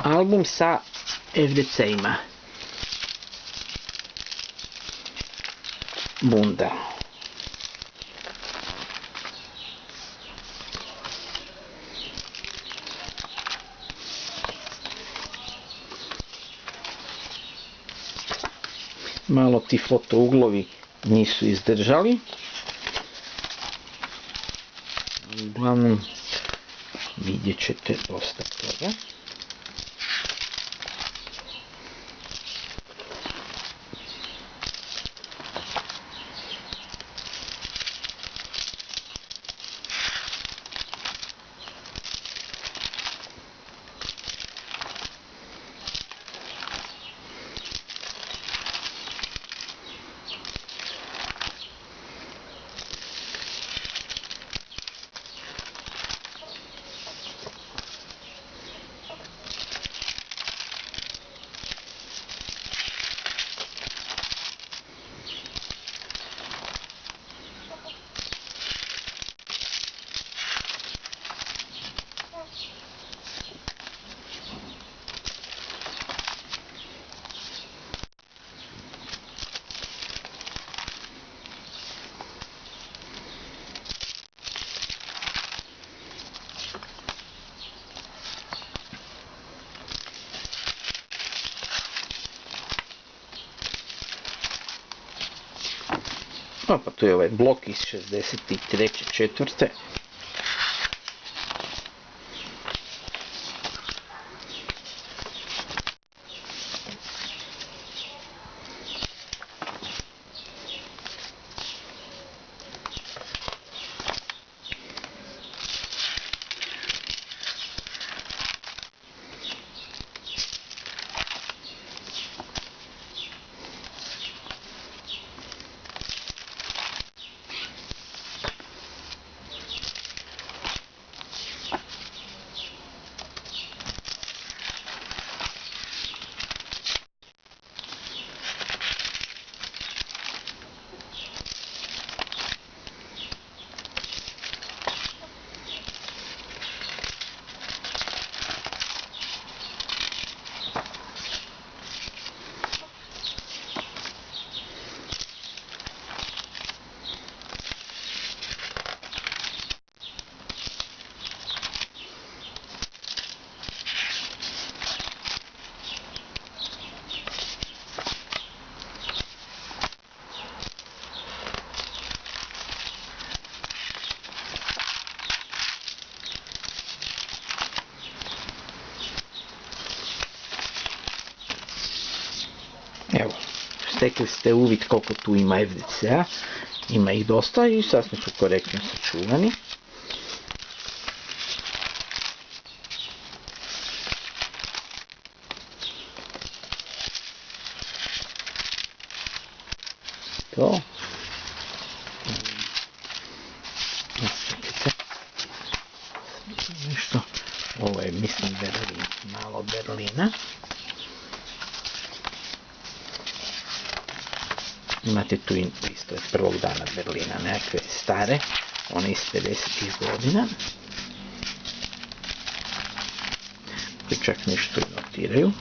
album sa FDC-ima. Bunda. Malo ti fotouglovi nisu izdržali. Uglavnom vidjet ćete dosta toga. Pa tu je ovaj blok iz 63. četvrte. Evo, stekli ste uvid koliko tu ima FDC-a, ima ih dosta i sasvim su korektno sačuvani. To. Nešto. Ovo je, mislim, Berlin, malo Berlina. Imate tu isto od prvog dana Berlina, nekakve stare, one iz 50-ih godina. Koji čak nešto i notiraju.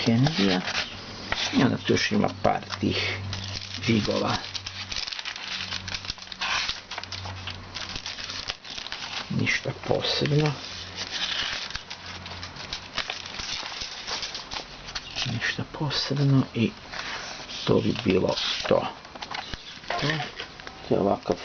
Kennedy-a. I onda tu još ima par tih žigova. Ništa posebno. Ništa posebno i to bi bilo to. To je ovakav